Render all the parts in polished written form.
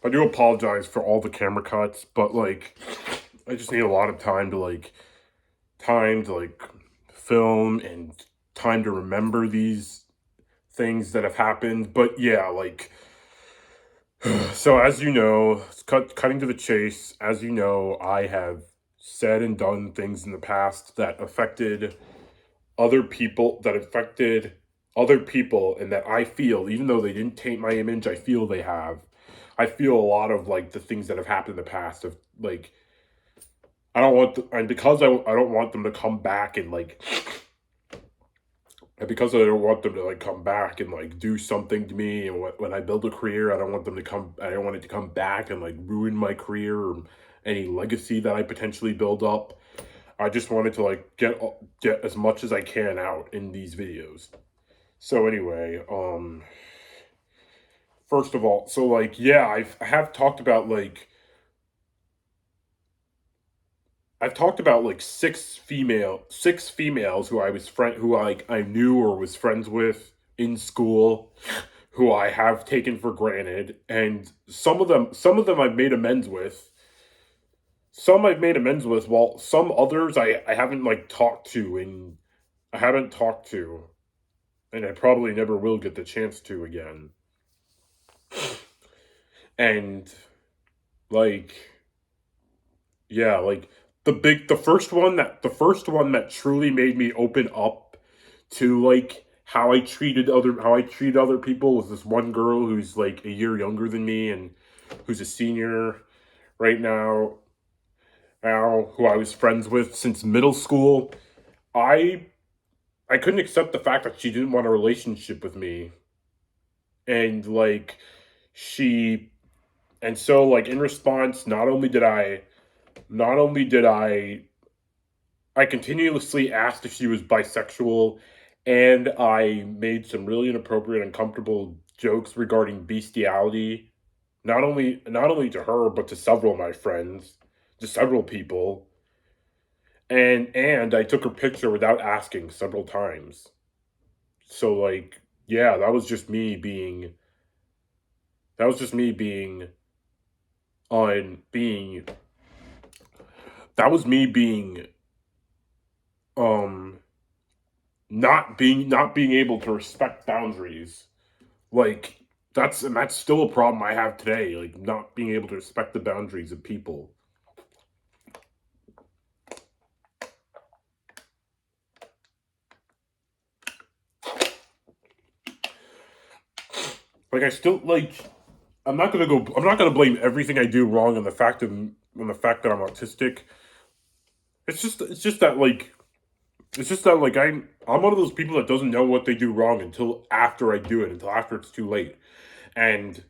I do apologize for all the camera cuts, but like I just need a lot of time to film and time to remember these things that have happened. But yeah, so as you know, cutting to the chase, as you know, I have said and done things in the past that affected other people, and that I feel, even though they didn't taint my image, I feel they have. I feel a lot of the things that have happened in the past of I don't want, and because I don't want them to come back and because I don't want them to come back and do something to me. And when I build a career, I don't want it to come back and ruin my career or any legacy that I potentially build up. I just wanted to get as much as I can out in these videos. So anyway, first of all, so yeah, I have talked about I've talked about six females who I knew or was friends with in school, who I have taken for granted, and some of them I've made amends with. Some I've made amends with, while some others I haven't talked to, and I haven't talked to, and I probably never will get the chance to again. And like yeah, the first one that truly made me open up to how I treated other people was this one girl who's a year younger than me, and who's a senior right now, who I was friends with since middle school. I I couldn't accept the fact that she didn't want a relationship with me. And she and so in response, not only did I continuously asked if she was bisexual, and I made some really inappropriate, uncomfortable jokes regarding bestiality, not only to her but to several of my friends, to several people, and I took her picture without asking several times. So yeah, that was just me being on being that was me being um not being able to respect boundaries. Like that's still a problem I have today, not being able to respect the boundaries of people. I still I'm not gonna blame everything I do wrong on the fact that I'm autistic. It's just that I'm one of those people that doesn't know what they do wrong until after I do it, until after it's too late. And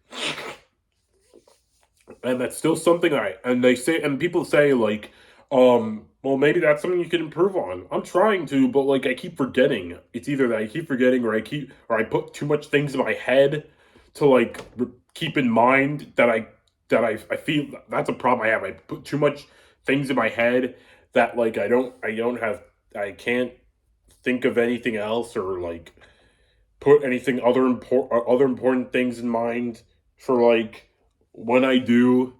that's still something and people say well, maybe that's something you can improve on. I'm trying to, but I keep forgetting. It's either that I keep forgetting, or I put too much things in my head to keep in mind that I feel that's a problem I have. I put too much things in my head that I can't think of anything else, or put anything other important things in mind for when I do.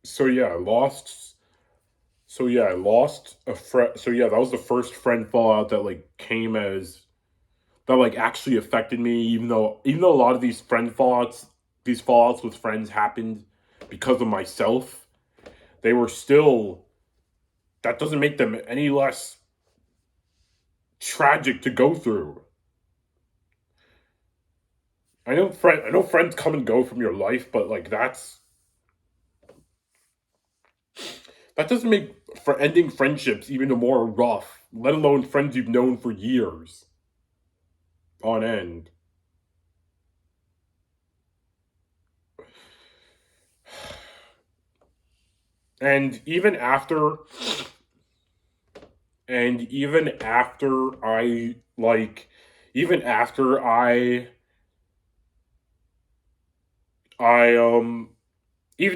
So yeah, I lost. So yeah, I lost a friend. So yeah, that was the first friend fallout that actually affected me. Even though a lot of these fallouts with friends happened because of myself, they were still. That doesn't make them any less tragic to go through. I know friends come and go from your life, but that doesn't make for ending friendships even more rough, let alone friends you've known for years on end. And even after even after I even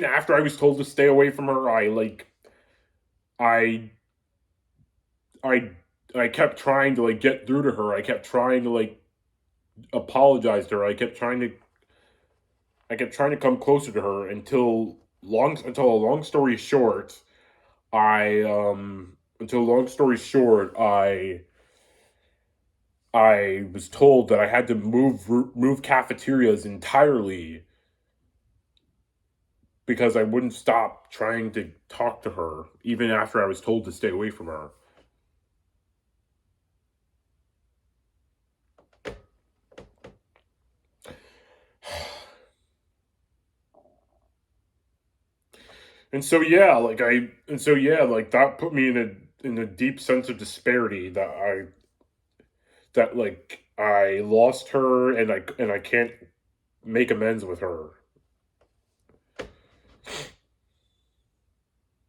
after I was told to stay away from her, I I I kept trying to get through to her. I kept trying to apologize to her. I kept trying to come closer to her until a long story short, I until long story short, I was told that I had to move cafeterias entirely because I wouldn't stop trying to talk to her even after I was told to stay away from her. And so that put me in a deep sense of disparity that like I lost her and I can't make amends with her.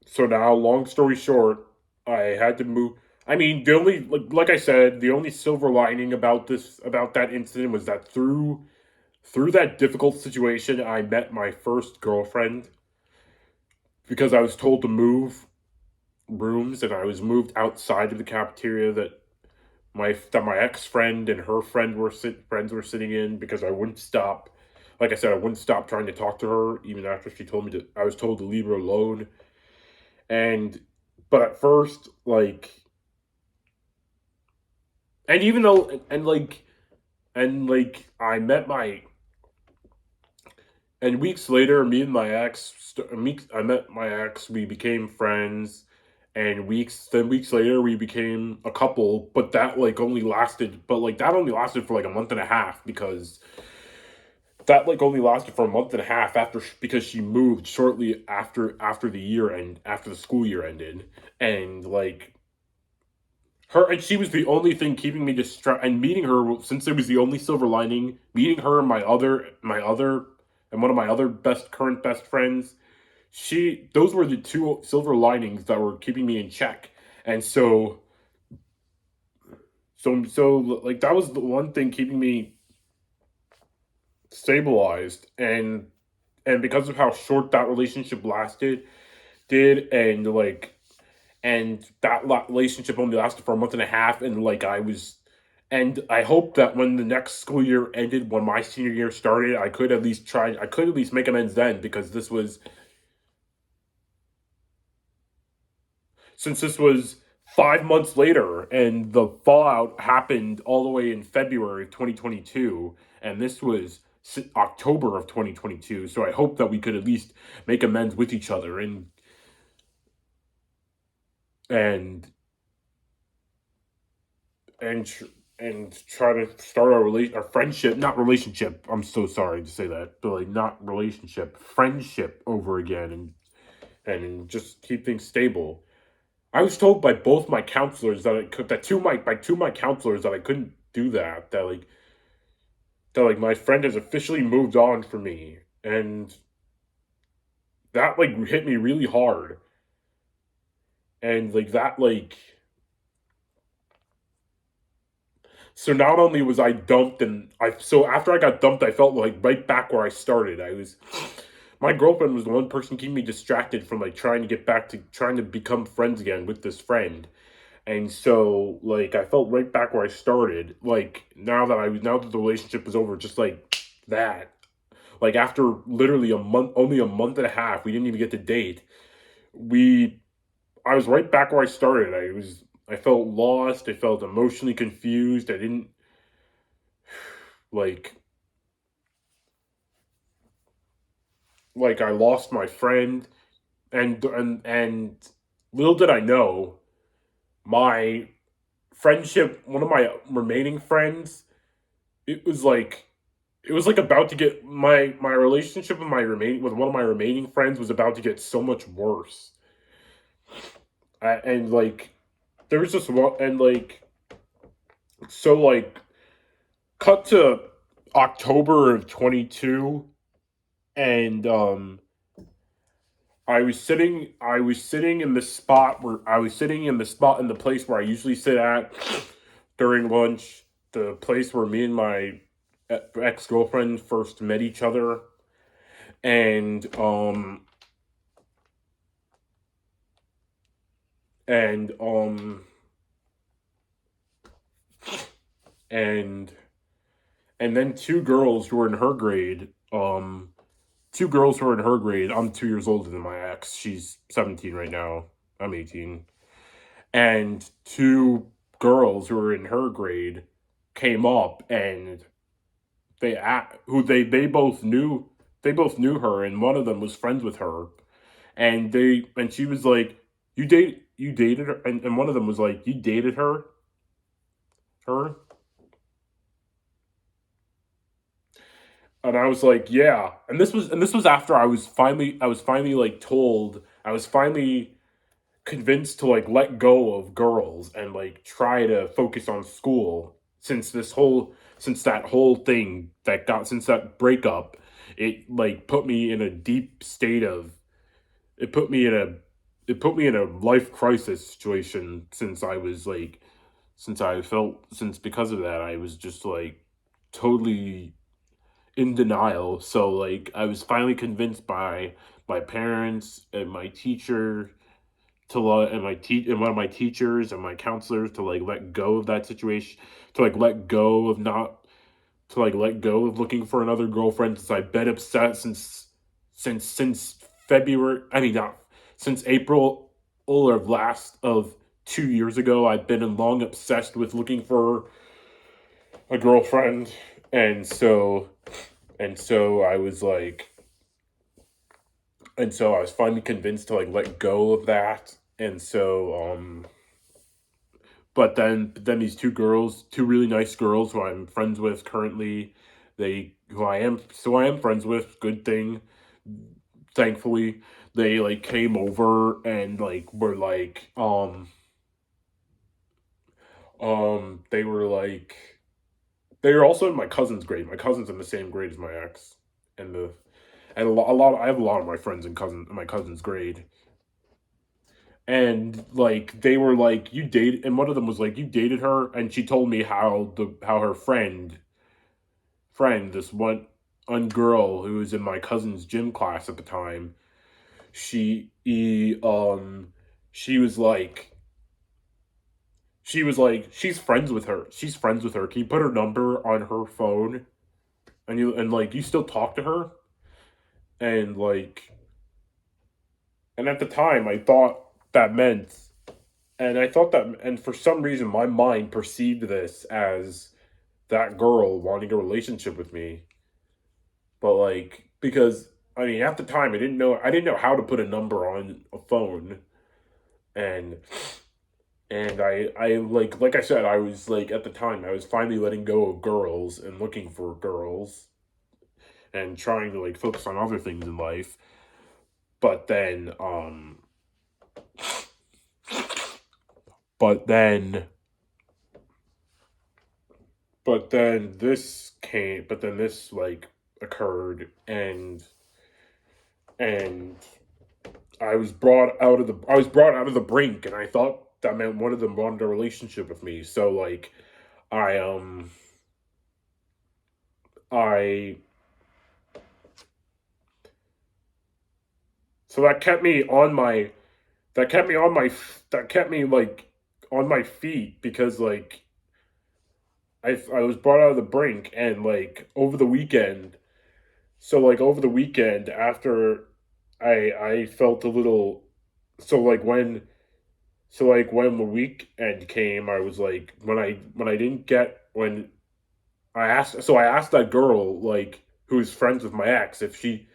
So now, long story short, I had to move. I mean, the only like I said, the only silver lining about that incident was that through that difficult situation, I met my first girlfriend because I was told to move rooms and I was moved outside of the cafeteria that my ex friend and her friends were sitting in because I wouldn't stop. Like I said, I wouldn't stop trying to talk to her even after she told me to. I was told to leave her alone, and but at first, and even though and like I met my and weeks later, me and my ex, I met my ex. We became friends, and weeks later, we became a couple. But like that only lasted for like a month and a half because that like only lasted for a month and a half because she moved shortly after the year and after the school year ended, and like her and she was the only thing keeping me distracted. And meeting her, since it was the only silver lining, meeting her and my other and one of my other current best friends, she those were the two silver linings that were keeping me in check. And so like that was the one thing keeping me stabilized. And because of how short that relationship lasted did and that relationship only lasted for a month and a half, and and I hope that when the next school year ended, when my senior year started, I could at least make amends then, because this was 5 months later, and the fallout happened all the way in February of 2022, and this was October of 2022. So I hope that we could at least make amends with each other and and tr- and try to start our friendship, not relationship. I'm so sorry to say that, but like not relationship, friendship over again, and just keep things stable. I was told by both my counselors that I could that two of my counselors that I couldn't do that. That like my friend has officially moved on from me, and that like hit me really hard. And like that like So not only was I dumped, and I so after I got dumped, I felt like right back where I started. I was My girlfriend was the one person keeping me distracted from like trying to become friends again with this friend. And so like I felt right back where I started. Like now that the relationship was over, just like that. Like after literally only a month and a half, we didn't even get to date. We I was right back where I started. I felt lost. I felt emotionally confused. I didn't like like I lost my friend, and little did I know, my one of my remaining friends, it was like it was like about to get my relationship with one of my remaining friends was about to get so much worse. And like there was just one and like so like cut to October of 22, and I was sitting in the spot in the place where I usually sit at during lunch, the place where me and my ex-girlfriend first met each other. And and and and then two girls who were in her grade. Two girls who were in her grade. I'm 2 years older than my ex. She's 17 right now. I'm 18. And two girls who were in her grade came up and they both knew her, and one of them was friends with her, and she was like, you dated her, and one of them was like, you dated her, and I was like, yeah, and this was after I was finally like told I was finally convinced to like let go of girls and like try to focus on school since that whole thing that got since that breakup. It like put me in a deep state of it put me in a it put me in a life crisis situation since I was like since I felt since because of that I was just like totally in denial. So like I was finally convinced by my parents and my teacher and one of my teachers and my counselors to like let go of that situation, to like let go of not to like let go of looking for another girlfriend since I've been upset since February. I mean, not since April or last of 2 years ago. I've been long obsessed with looking for a girlfriend, and so I was like, and so I was finally convinced to like let go of that, and so but then these two really nice girls who I'm friends with currently, I am friends with, good thing, thankfully, they like came over and like were like they were like they were also in my cousin's grade. My cousin's in the same grade as my ex, and the and a lot I have a lot of my friends in my cousin's grade, and like they were like, you date and one of them was like, you dated her, and she told me how her this one girl who was in my cousin's gym class at the time, she she was like she's friends with her, can you put her number on her phone, and like you still talk to her, and like and at the time that meant I thought that, and for some reason my mind perceived this as that girl wanting a relationship with me. But like, because I mean, at the time I didn't know how to put a number on a phone, and I like I said, I was like, at the time I was finally letting go of girls and looking for girls and trying to like focus on other things in life. But then but then but then this like occurred, and I was brought out of the brink, and I thought that meant one of them wanted a relationship with me. So like I I so that kept me on my that kept me like on my feet, because like I was brought out of the brink, and like over the weekend, over the weekend after I felt a little, so like when when the weekend came, I was like, when I didn't get when I asked that girl like who's friends with my ex if he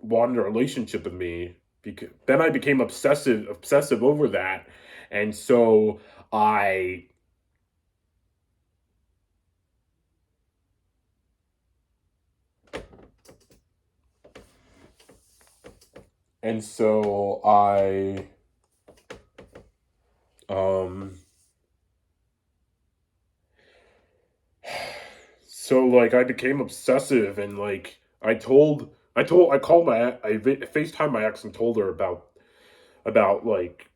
wanted a relationship with me, because then I became obsessive over that, and so I and so I um so like I became obsessive, and like I called FaceTime my ex and told her about like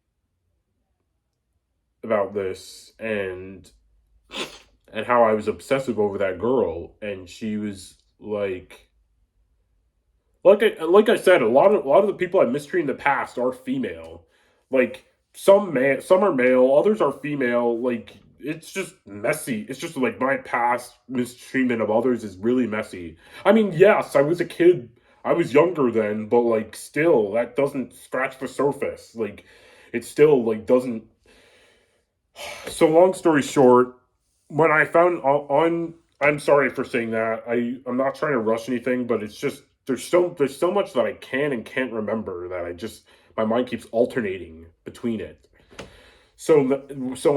about this, and how I was obsessive over that girl, and she was like I said, a lot of the people I mistreated in the past are female. Like some are male, others are female. Like it's just messy. It's just like my past mistreatment of others is really messy. I mean, yes, I was a kid. I was younger then, but like still that doesn't scratch the surface. Like it still like doesn't. So long story short, when I found on I'm sorry for saying that. I'm not trying to rush anything, but it's just there's so much that I can and can't remember that I just my mind keeps alternating between it. So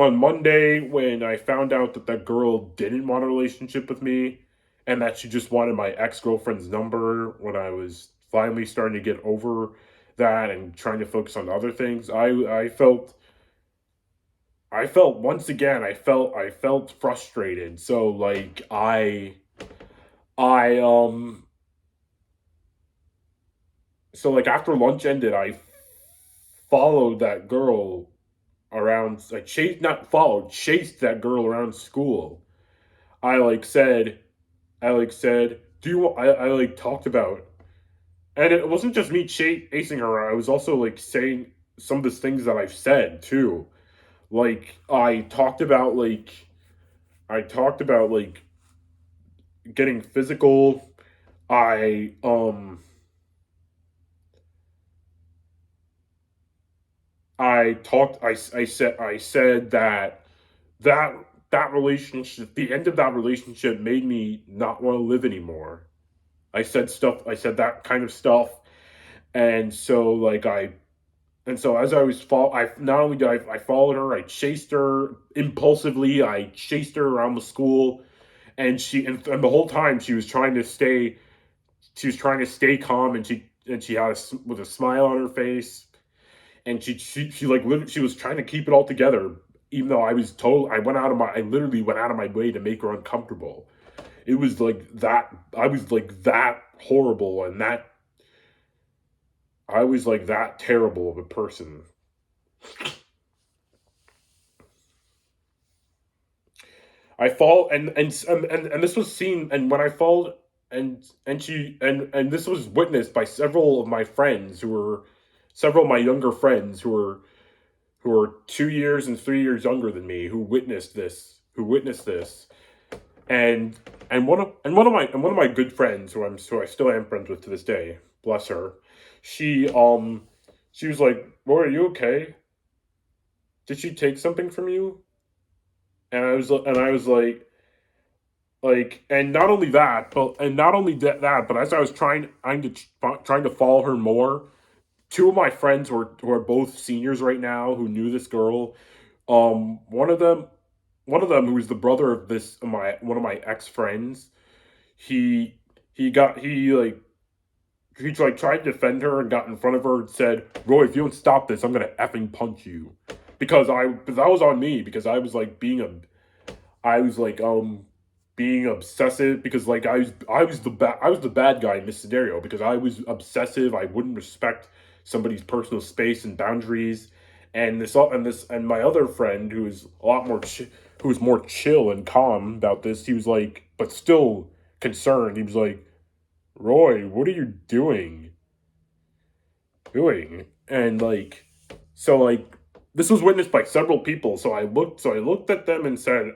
on Monday, when I found out that that girl didn't want a relationship with me, and that she just wanted my ex girlfriend's number, when I was finally starting to get over that and trying to focus on other things, I felt once again I felt frustrated. So like I so like after lunch ended, I followed that girl around. I chased not followed chased that girl around school. I like said, do you want, I like talked about, and it wasn't just me chasing her. I was also like saying some of the things that I've said too. Like I talked about like getting physical. I I said that that that relationship, the end of that relationship made me not want to live anymore. I said that kind of stuff. And so like as I was I not only did I followed her, I chased her impulsively. I chased her around the school, and and the whole time she was trying to stay calm, and she had with a smile on her face, and she like literally she was trying to keep it all together, even though I literally went out of my way to make her uncomfortable. It was like that. I was like that horrible, and that I was like that terrible of a person. I fall and this was seen, and when I fall, and this was witnessed by several of my younger friends who were 2 years and 3 years younger than me, who witnessed this. and and one of my good friends, who I still am friends with to this day, bless her. She um she was like, "Roy, are you okay? Did she take something from you?" And I was and not only that, but as I was trying to follow her more, two of my friends who are both seniors right now, who knew this girl. um one of them One of them, who was the brother of this my one of my ex friends, he he got he like tried to defend her and got in front of her and said, "Roy, if you don't stop this, I'm gonna effing punch you." Because that was on me, because I was like being obsessive, because like I was the bad guy in this scenario, because I was obsessive. I wouldn't respect somebody's personal space and boundaries. And my other friend, who was more chill and calm about this, he was like, but still concerned. He was like, "Roy, what are you doing?" And like, so like, this was witnessed by several people. So I looked at them and said,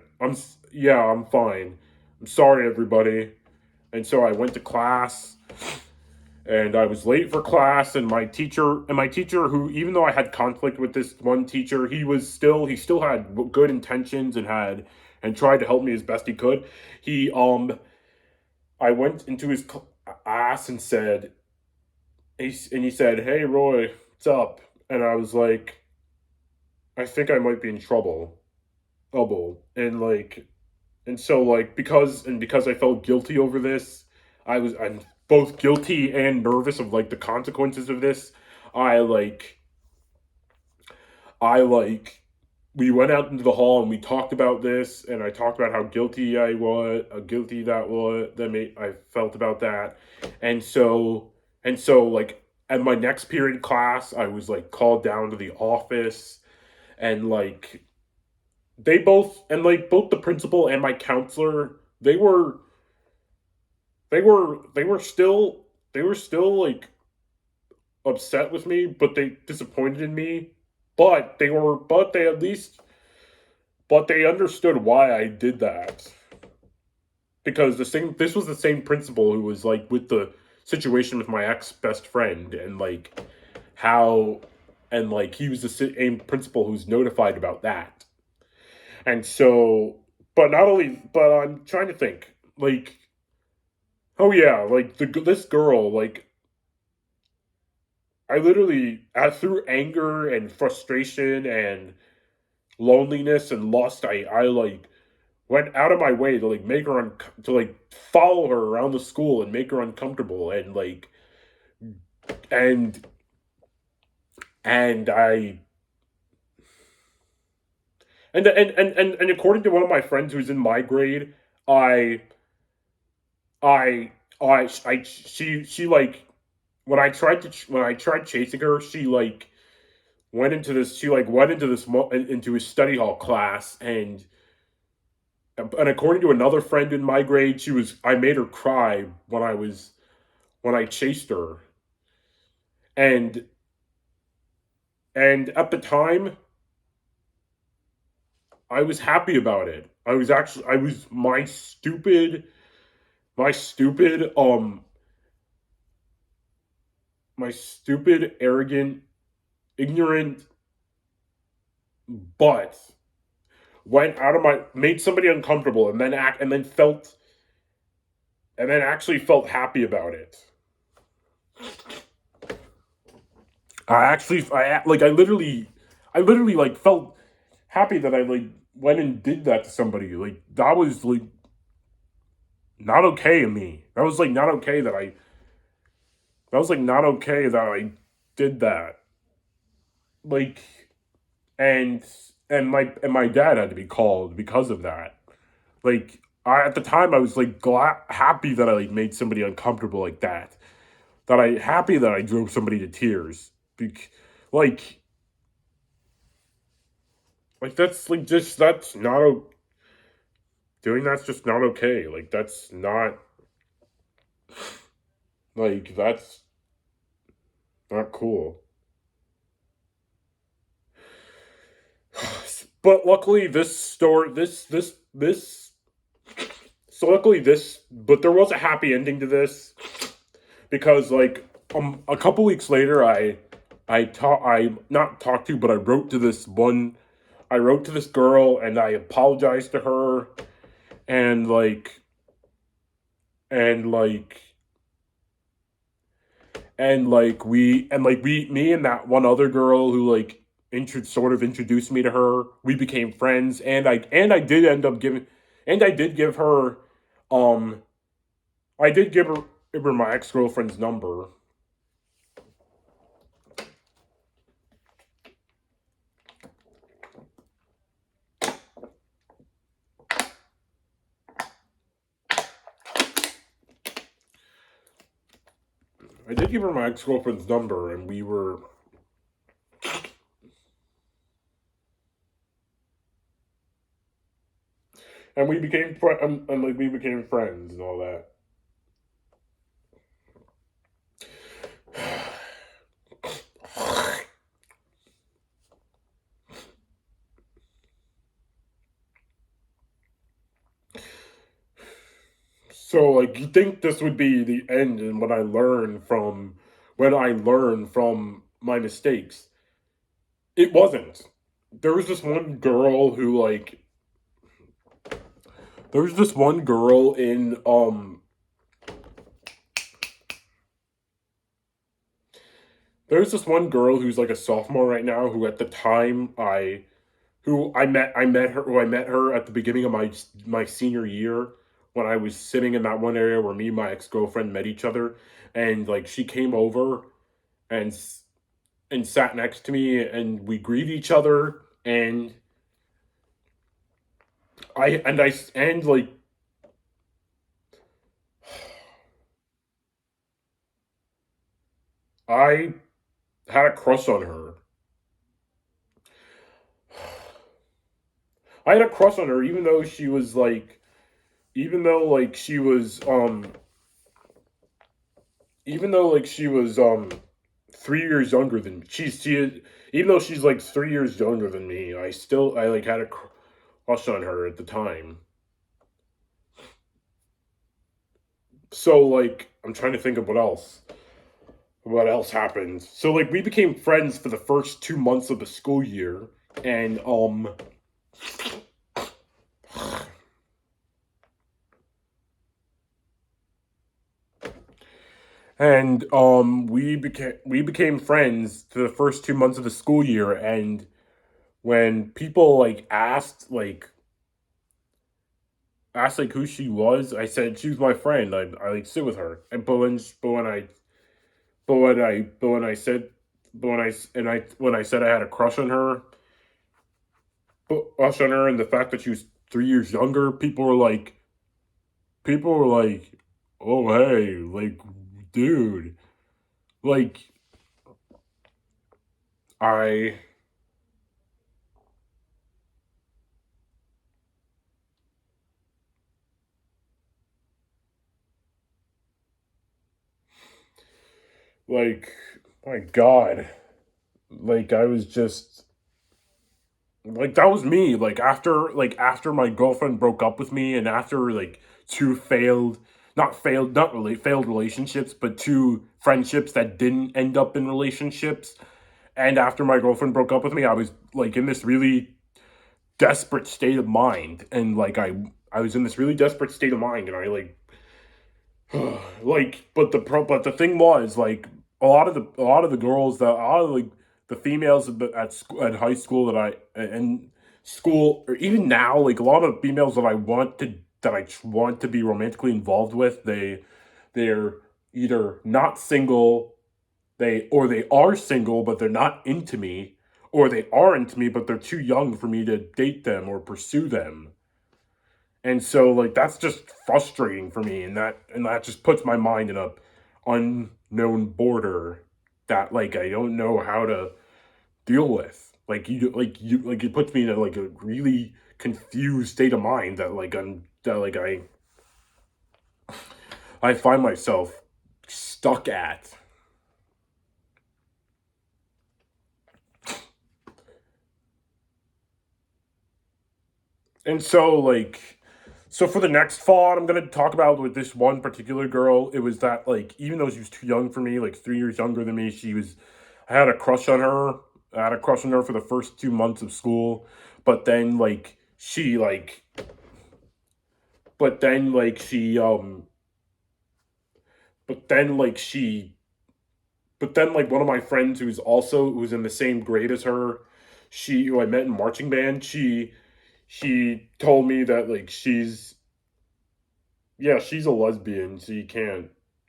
yeah, I'm fine. I'm sorry, everybody." And so I went to class, and I was late for class, and my teacher, who, even though I had conflict with this one teacher, he still had good intentions, and tried to help me as best he could. He I went into his class and said, he said, "Hey, Roy, what's up?" And I was like, "I think I might be in trouble." And so like, because I felt guilty over this, I'm both guilty and nervous of like the consequences of this. I like I like we went out into the hall, and we talked about this, and I talked about how guilty I felt about that. And so like, at my next period class, I was like called down to the office, and like both the principal and my counselor, they were still like upset with me, but they disappointed in me. But they at least but they understood why I did that because this was the same principal who was like with the situation with my ex best friend and like how and like he was the same principal who's notified about that. And so, but not only, but I'm trying to think, like, oh yeah, like this girl, like, I literally, through anger and frustration and loneliness and lust, I like went out of my way to like make her to like follow her around the school and make her uncomfortable and like and and I and according to one of my friends who's in my grade, I I she like when I tried chasing her, she like went into into a study hall class and according to another friend in my grade, I made her cry when I chased her. And at the time, I was happy about it. I was my stupid my stupid arrogant ignorant butt went out of my made somebody uncomfortable and then actually felt happy about it. I literally like felt happy that I like went and did that to somebody. Like that was like not okay of me. That was like not okay that I did that. Like and and my dad had to be called because of that. Like at the time I was like happy that I like made somebody uncomfortable like that. That I happy that I drove somebody to tears. Like that's like just that's not doing that's just not okay. Like that's not like that's not cool. But luckily this store this so luckily this but there was a happy ending to this because like a couple weeks later I not talked to but I wrote to this girl and I apologized to her and and like we me and that one other girl who like sort of introduced me to her, we became friends and I did end up giving and I did give her um I did give her my ex-girlfriend's number. I did give her my ex-girlfriend's number and we became and like we became friends and all that. So like you think this would be the end and when I learned from my mistakes. It wasn't. There was this one girl who like there was this one girl in there's this one girl who's like a sophomore right now who at the time I met her at the beginning of my senior year when I was sitting in that one area where me and my ex-girlfriend met each other and like she came over and sat next to me and we greeted each other and and like I had a crush on her. I had a crush on her even though she was like even though like she was even though like she was 3 years younger than me. Even though she's like 3 years younger than me, I like had a crush on her at the time. So like I'm trying to think of what else happened. So like we became friends for the first 2 months of the school year, and we became friends for the first 2 months of the school year. And when people asked like who she was, I said she was my friend. I like sit with her. And but when I said but when I s- and I when I said I had a crush on her, and the fact that she was 3 years younger, people were like, oh hey, like dude, like I like my God, like I was just like that was me. Like after my girlfriend broke up with me, and after like two not really failed relationships, but two friendships that didn't end up in relationships. And after my girlfriend broke up with me, I was like in this really desperate state of mind. And like I was in this really desperate state of mind, and I but the thing was, like, a lot of the girls, a lot of like the females at school, at high school, that I and school, or even now, like a lot of females that I want to be romantically involved with, they're either not single, they are single but they're not into me, or they are into me but they're too young for me to date them or pursue them. And so like that's just frustrating for me, and that just puts my mind in a unknown border that like I don't know how to deal with. Like it puts me in like a really confused state of mind that I find myself stuck at. And so for the next thought I'm gonna talk about with this one particular girl, it was that like even though she was too young for me, like 3 years younger than me, I had a crush on her. I had a crush on her for the first 2 months of school, but then like she like but then like she but then like she but then like one of my friends who's in the same grade as her, who I met in marching band, she told me that like she's a lesbian.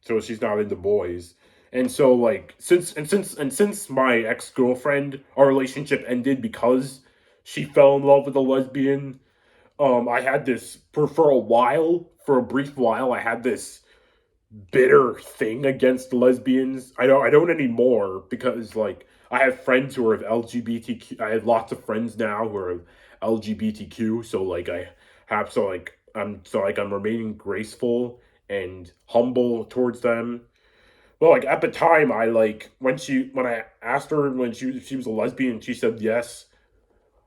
So she's not into boys. And so like since my ex-girlfriend, our relationship ended because she fell in love with a lesbian. I had this for a brief while, I had this bitter thing against lesbians. I don't anymore, because like I have friends who are LGBTQ. I have lots of friends now who are LGBTQ. So like I'm remaining graceful and humble towards them. Well, like at the time, when I asked her when she was a lesbian, she said yes.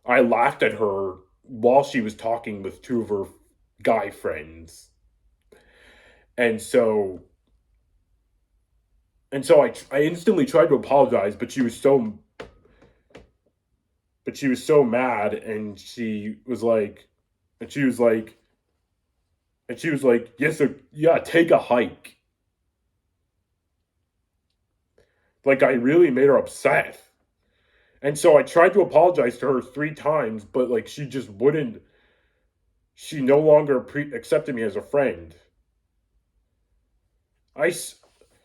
I laughed at her while she was talking with two of her guy friends, and so I instantly tried to apologize, but she was so mad, and she was like, yes, sir, yeah, take a hike. Like I really made her upset, and so I tried to apologize to her 3 times, but like she just wouldn't. She no longer accepted me as a friend. I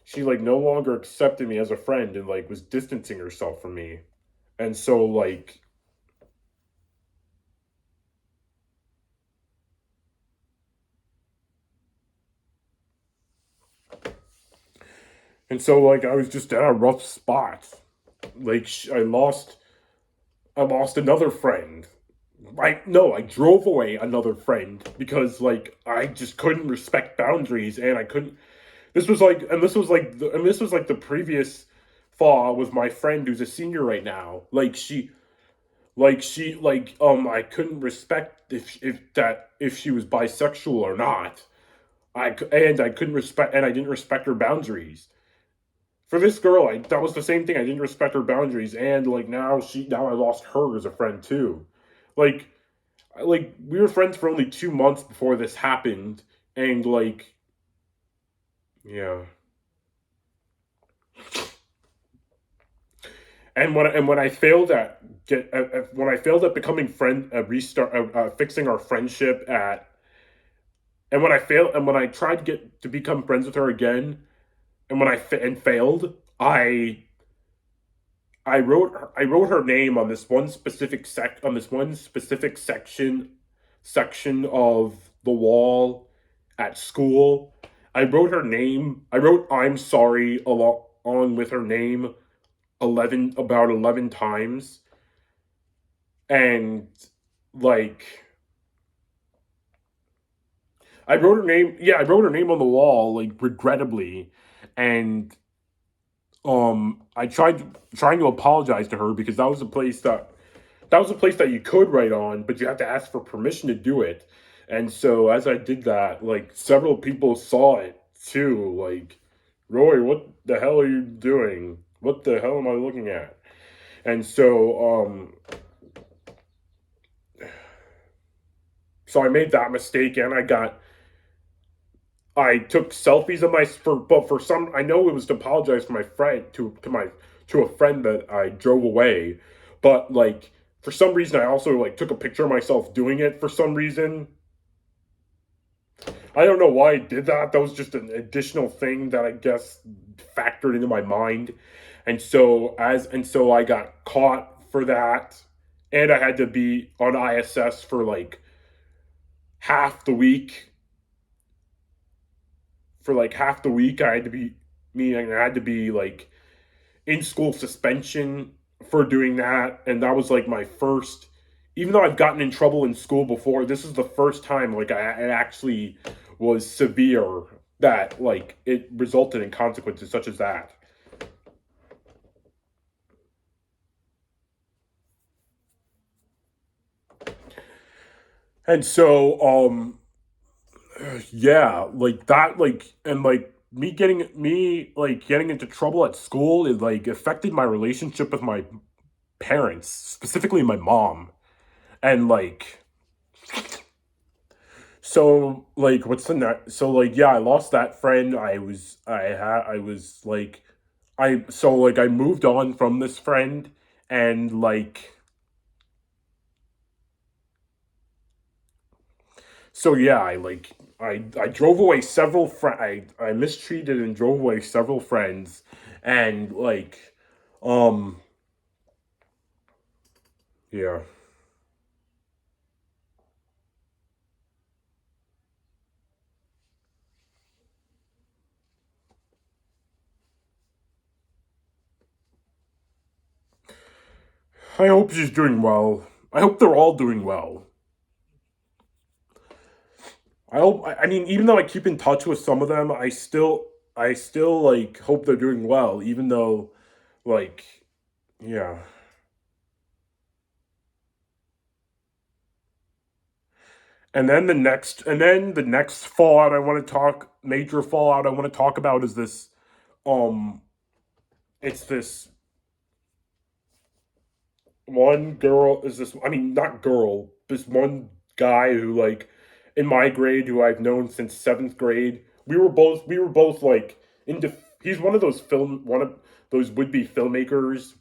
she like no longer accepted me as a friend, and like was distancing herself from me, and so like I was just at a rough spot. Like I lost another friend. I drove away another friend because like I just couldn't respect boundaries, and I couldn't. This was like the previous fall with my friend who's a senior right now. Like Like I couldn't respect if she was bisexual or not. And I couldn't respect and I didn't respect her boundaries. For this girl, that was the same thing. I didn't respect her boundaries, and like now I lost her as a friend too. Like we were friends for only 2 months before this happened, and yeah. And when I failed at when I failed at becoming friend restart fixing our friendship at and when I tried to get to become friends with her again, and when and failed, I wrote her name on this one specific section of the wall at school. I wrote her name. I wrote "I'm sorry" on with her name 11 times, and like I wrote her name. Yeah, I wrote her name on the wall, like regrettably, and I trying to apologize to her because that was a place that you could write on, but you have to ask for permission to do it. And so as I did that, like several people saw it too. Like, Roy, what the hell are you doing? What the hell am I looking at? And so I made that mistake, and I took selfies of but for some I know it was to apologize for my friend to a friend that I drove away, but like for some reason I also like took a picture of myself doing it for some reason. I don't know why I did that. That was just an additional thing that I guess factored into my mind. And so I got caught for that, and I had to be on ISS for like half the week. For like half the week I had to be meaning I had to be like in school suspension for doing that, and that was like my first. Even though I've gotten in trouble in school before, this is the first time like it actually was severe, that like it resulted in consequences such as that. And so yeah, like that, like and like me like getting into trouble at school, it like affected my relationship with my parents, specifically my mom. And like so like what's the next so like yeah, I lost that friend. I was like I moved on from this friend, and like so yeah, I drove away I mistreated and drove away several friends, and um yeah. I hope she's doing well. I hope they're all doing well. I mean, even though I keep in touch with some of them, I still like hope they're doing well, even though like yeah. And then the next fallout I want to talk major fallout I want to talk about is this um it's this one girl is this I mean not girl, this one guy who like in my grade who I've known since 7th grade. We were both like into he's one of those would be filmmakers,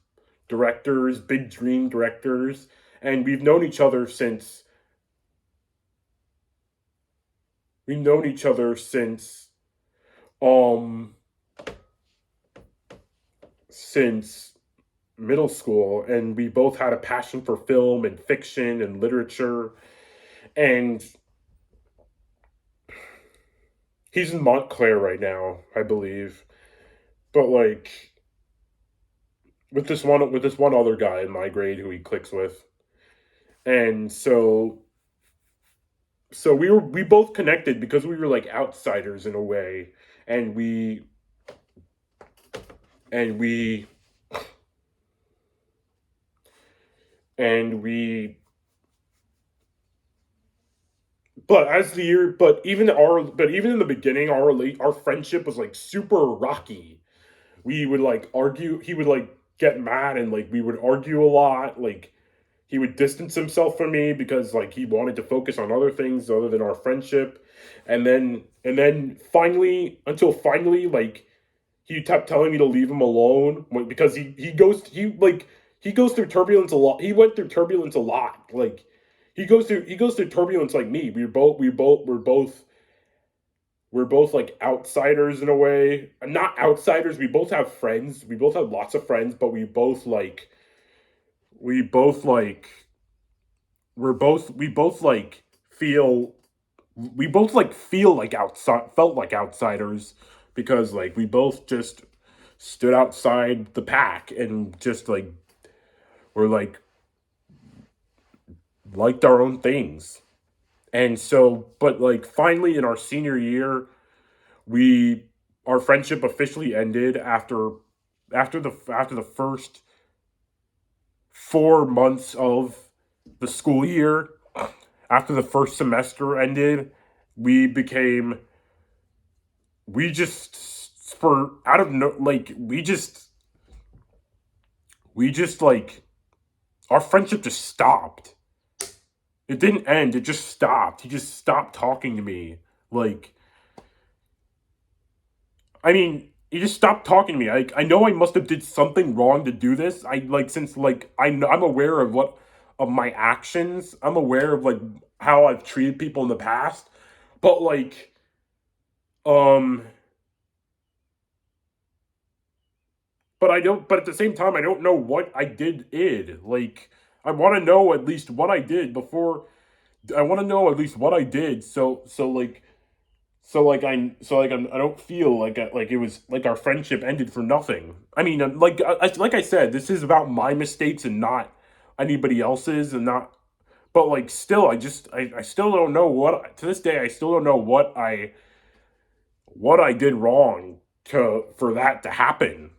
directors, big dream directors, and we've known each other um since middle school, and we both had a passion for film and fiction and literature. And he's in Montclair right now, I believe. But like with this one other guy in my grade who he clicks with. And so we both connected because we were like outsiders in a way, and we and we but even in the beginning, our friendship was like super rocky. We would like argue. He would like get mad, and like we would argue a lot. Like he would distance himself from me because like he wanted to focus on other things other than our friendship. And then finally, until finally, like he kept telling me to leave him alone because he goes through turbulence a lot. He went through turbulence a lot. Like he goes through turbulence like me. We're both like outsiders in a way. Not outsiders. We both have friends. We both have lots of friends, but we both like we both like feel we both like feel like outside felt like outsiders because like we both just stood outside the pack and just like were like liked our own things. And so but like finally in our senior year, we our friendship officially ended after the first 4 months of the school year. After the first semester ended, we became we just for out of no like we just like our friendship just stopped. It didn't end, it just stopped. He just stopped talking to me. Like I mean, he just stopped talking to me. I know I must have did something wrong to do this. I like since like I know, I'm aware of my actions. I'm aware of like how I've treated people in the past. But like um but I don't but at the same time I don't know what I did id. Like I want to know at least what I did before I want to know at least what I did I don't feel like it was like our friendship ended for nothing. I mean, like I said, this is about my mistakes and not anybody else's, and not. But like, still, I still don't know what to this day. I still don't know what I did wrong to for that to happen,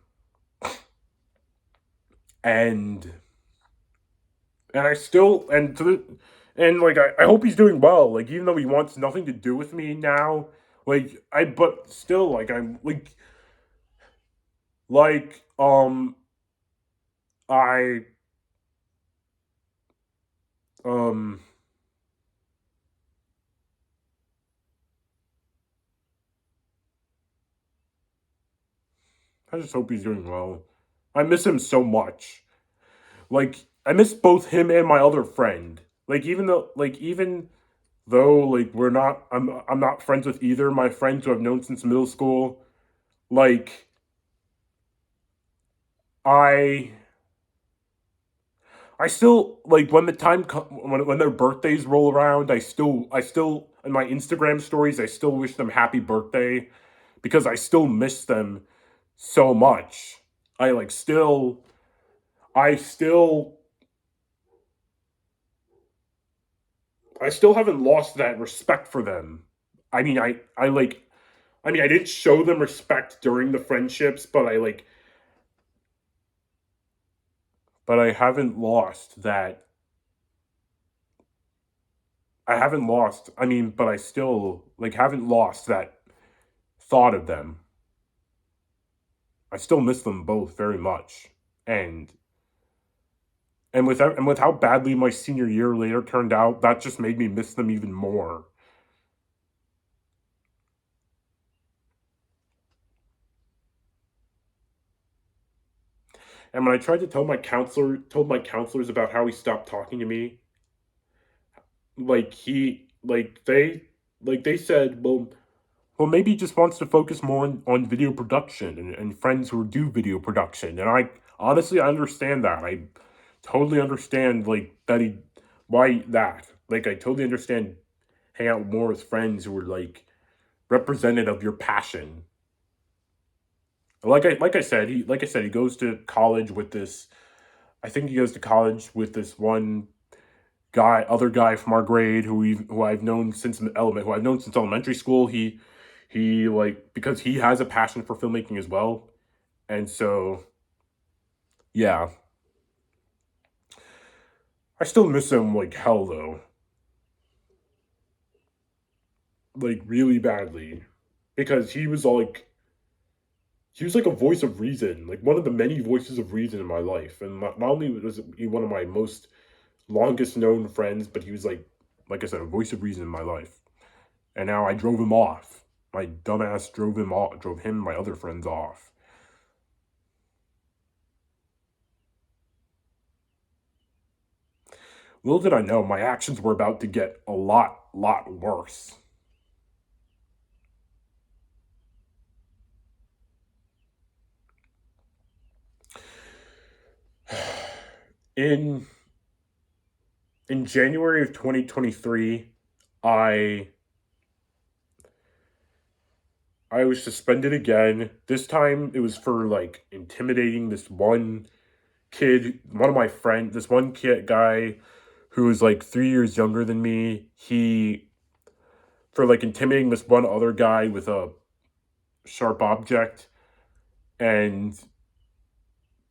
and and I still and to the and like I hope he's doing well. Like even though he wants nothing to do with me now, like I but still like I'm like I um I just hope he's doing well. I miss him so much. Like I miss both him and my other friend. Even though like I'm not friends with either of my friends who I've known since middle school. Like I I still like when the when their birthdays roll around, I still in my Instagram stories I still wish them happy birthday because I still miss them so much. I like still I still I still haven't lost that respect for them. I mean I didn't show them respect during the friendships, but I haven't lost that I haven't lost I mean, but I still like haven't lost that thought of them. I still miss them both very much. And and with how badly my senior year later turned out, that just made me miss them even more. And when I tried to told my counselors about how he stopped talking to me, they said, well, maybe he just wants to focus more on video production and friends who do video production. And I honestly I understand that. I totally understand like that he why that. Like I totally understand hang out more with friends who are like representative of your passion. Like I said, he goes to college with this. I think he goes to college with this one other guy from our grade who I've known since who I've known since elementary school. He like because he has a passion for filmmaking as well, and so yeah. I still miss him like hell though, like really badly, because he was like a voice of reason, like one of the many voices of reason in my life, and not only was he one of my most longest known friends, but he was like I said, a voice of reason in my life. And now I drove him off. My dumbass drove him off, drove him and my other friends off. Little did I know, my actions were about to get a lot worse. In January of 2023, I I was suspended again. This time it was for like intimidating this one kid, one of my friends, this one kid guy who was like 3 years younger than me. He For like intimidating this one other guy with a sharp object and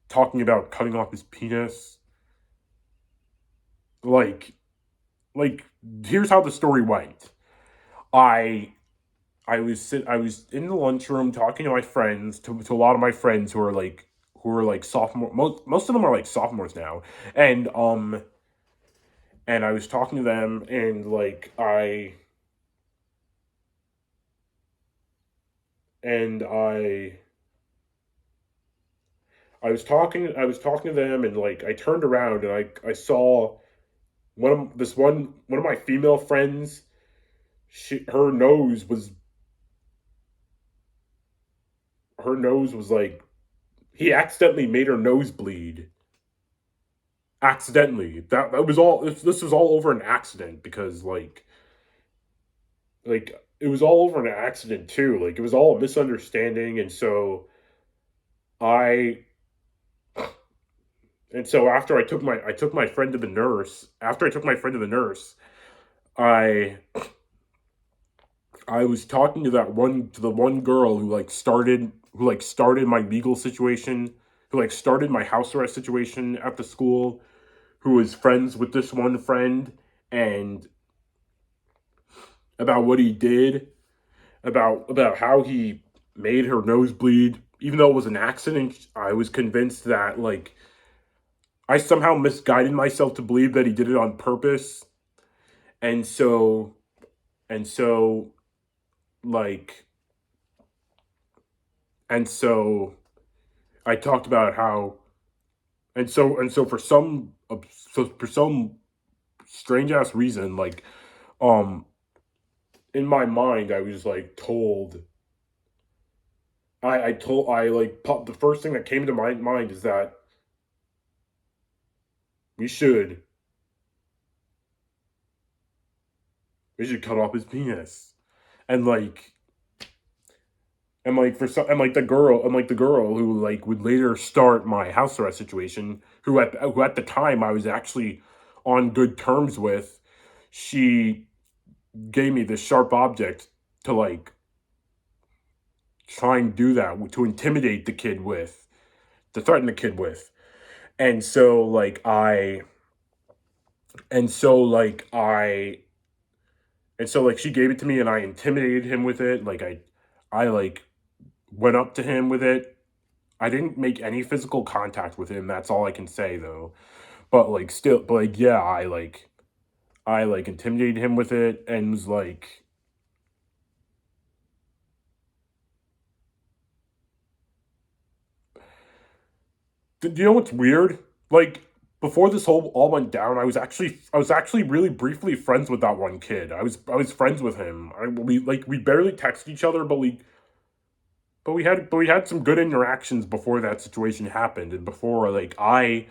talking about cutting off his penis. Like like here's how the story went. I I was in the lunchroom talking to my friends, to a lot of my friends who are like sophomore, most of them are like sophomores now. And I was talking to them, and and I was talking to them, and like I turned around and I saw one of my female friends. Her nose was like, he accidentally made her nose bleed. Accidentally. That was all. This was all over an accident, because it was all over an accident too. Like it was all a misunderstanding, I and so after I took my friend to the nurse. After I took my friend to the nurse, I I was talking to the one girl who like started my legal situation, who like started my house arrest situation at the school, who was friends with this one friend, and about what he did, about how he made her nose bleed. Even though it was an accident, I was convinced that like I somehow misguided myself to believe that he did it on purpose. And so and so like and so I talked about how and so for some strange ass reason, um in my mind I was like told I told I like the first thing that came to my mind is that we should we should cut off his penis. And the girl who like would later start my house arrest situation, who at the time I was actually on good terms with, she gave me this sharp object to like try and do that, to intimidate the kid with, to threaten the kid with. And so like I and so like I and so like she gave it to me, and I intimidated him with it. I like went up to him with it. I didn't make any physical contact with him. That's all I can say though. But like yeah, I like intimidated him with it, and was like, do you know what's weird? Like before this whole all went down, I was actually really briefly friends with that one kid. I was friends with him. We barely texted each other, but we had some good interactions before that situation happened, and before I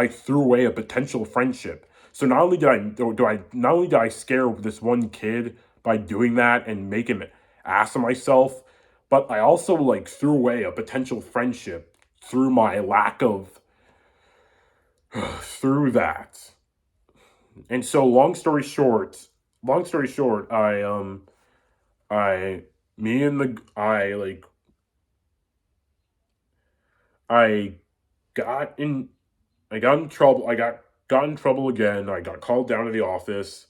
threw away a potential friendship. So not only did I scare this one kid by doing that and make him ass of myself, but I also like threw away a potential friendship through my lack of through that. And so long story short, I me and the I got in I got in trouble. got in trouble again. I got called down to the office.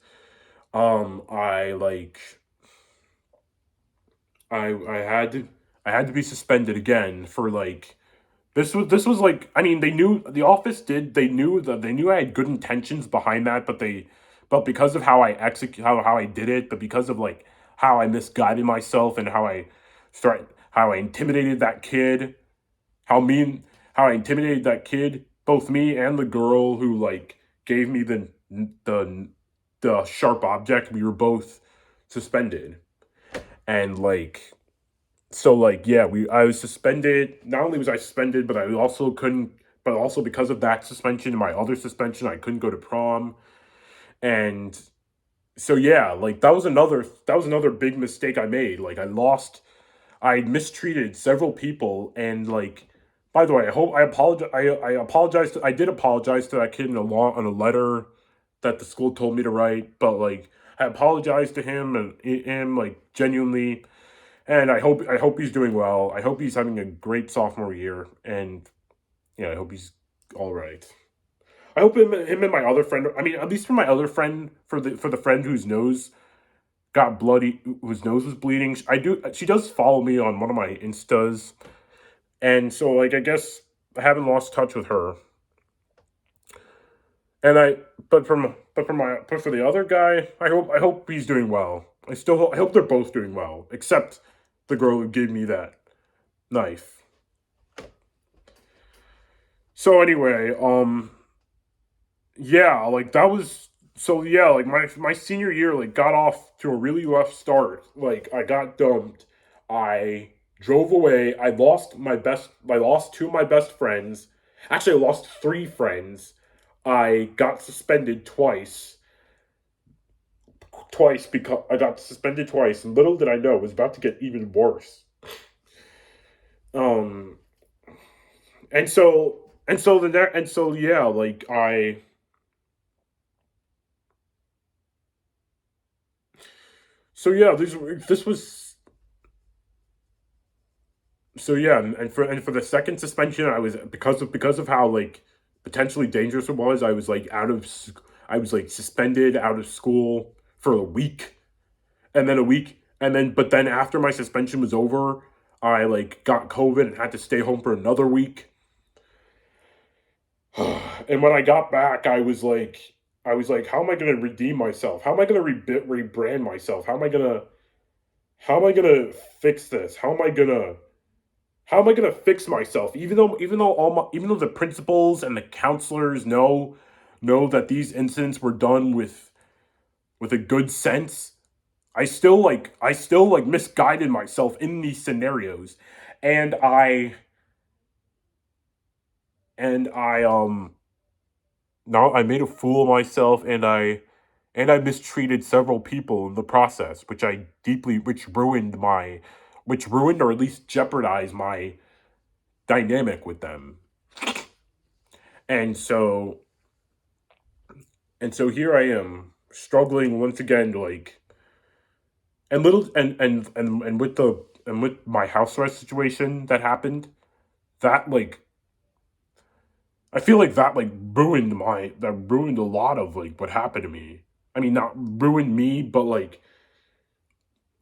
I like I had to be suspended again for like this was like, I mean, they knew the office did they knew I had good intentions behind that, but because of how I execute how I did it, but because of like how I misguided myself and how I intimidated that kid, how mean how I intimidated that kid, both me and the girl who like gave me the the sharp object, we were both suspended. And like so like yeah, we I was suspended. Not only was I suspended, but I also couldn't but also because of that suspension and my other suspension, I couldn't go to prom. And so yeah, like that was another big mistake I made. Like I mistreated several people. And like, by the way, I apologize I did apologize to that kid in on a letter that the school told me to write, but like I apologized to him and him like genuinely. And I hope he's doing well. I hope he's having a great sophomore year. And yeah, I hope he's all right. I hope him and my other friend. I mean, at least for my other friend, for the friend whose nose got bloody, whose nose was bleeding. I do. She does follow me on one of my instas, and so like I guess I haven't lost touch with her. And but for the other guy, I hope he's doing well. I hope they're both doing well, except the girl who gave me that knife. So anyway, yeah, like that was so yeah, like my senior year like got off to a really rough start. Like I got dumped. I drove away. I lost two of my best friends. Actually, I lost three friends. I got suspended twice because I got suspended twice, and little did I know it was about to get even worse. Um and so yeah, like I so yeah, this was so yeah, and for the second suspension, I was because of how like potentially dangerous it was. I was like suspended out of school for a week, and then but then after my suspension was over, I like got COVID and had to stay home for another week. And when I got back, I was like, how am I going to redeem myself? How am I going to rebrand myself? How am I going to fix this? How am I gonna fix myself? Even though the principals and the counselors know that these incidents were done with a good sense, I still like misguided myself in these scenarios. And I no, I made a fool of myself. And I mistreated several people in the process, which ruined or at least jeopardized my dynamic with them. And so and so here I am struggling once again, like and little and with my house arrest situation that happened, that like I feel like that ruined a lot of like what happened to me. I mean, not ruined me, but like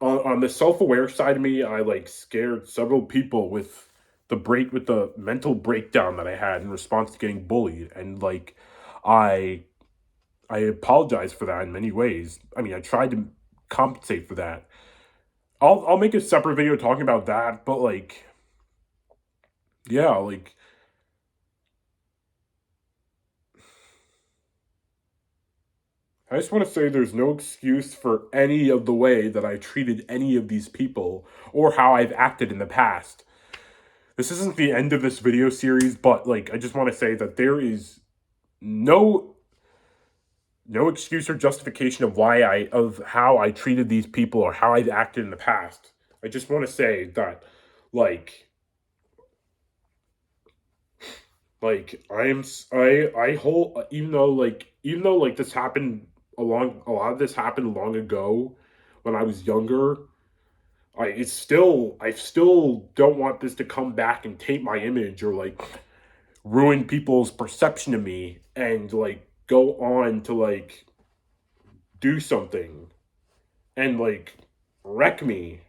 on the self-aware side of me, I like scared several people with the mental breakdown that I had in response to getting bullied. And like I I apologize for that in many ways. I mean, I tried to compensate for that. I'll make a separate video talking about that, but like yeah, like I just want to say there's no excuse for any of the way that I treated any of these people or how I've acted in the past. This isn't the end of this video series, but like I just want to say that there is no no excuse or justification of how I treated these people or how I've acted in the past. I just want to say that like I hold even though like a lot of this happened long ago when I was younger. I still don't want this to come back and taint my image or like ruin people's perception of me. And like go on to like do something and like wreck me.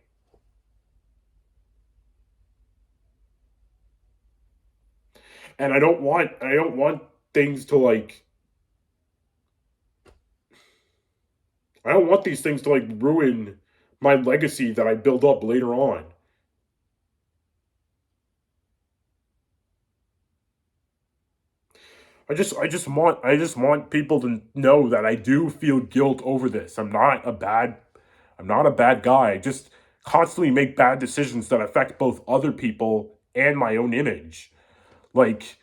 And I don't want things to like I don't want these things to like ruin my legacy that I build up later on. I just want people to know that I do feel guilt over this. I'm not a bad guy. I just constantly make bad decisions that affect both other people and my own image. Like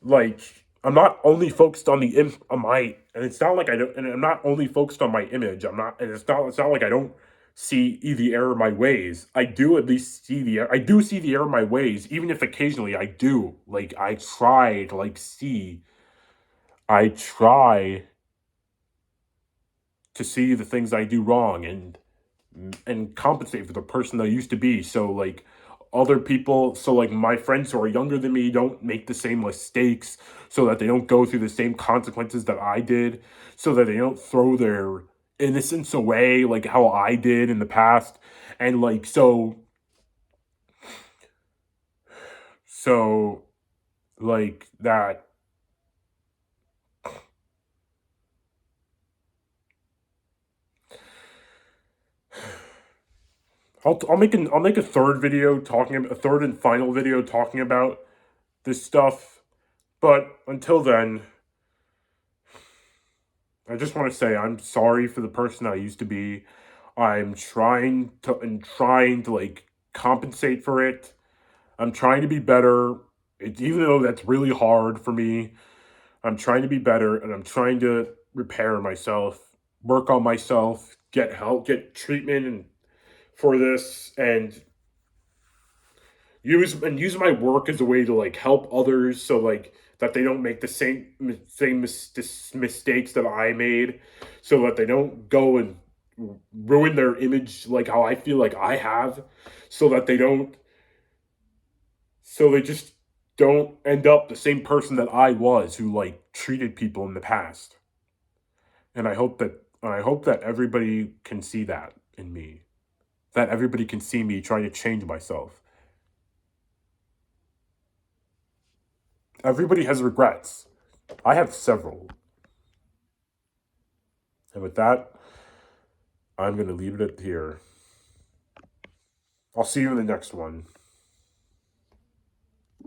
like I'm not only focused on on my, and it's not like I don't, and I'm not only focused on my image. I'm not, and it's not like I don't see the error of my ways. I do at least see I do see the error of my ways, even if occasionally I do. Like I try to see the things I do wrong and compensate for the person I used to be. So like other people, so like my friends who are younger than me don't make the same mistakes, so that they don't go through the same consequences that I did, so that they don't throw their innocence away like how I did in the past. And like so like that I'll make a third video talking about a third and final video talking about this stuff. But until then, I just want to say I'm sorry for the person I used to be. I'm trying to like compensate for it. I'm trying to be better. Even though that's really hard for me, I'm trying to be better and I'm trying to repair myself, work on myself, get help, get treatment and for this, and use my work as a way to like help others, so like that they don't make the mistakes that I made, so that they don't go and ruin their image like how I feel like I have, so that they don't so they just don't end up the same person that I was, who like treated people in the past. And I hope that everybody can see that in me. That everybody can see me trying to change myself. Everybody has regrets. I have several. And with that, I'm going to leave it at here. I'll see you in the next one.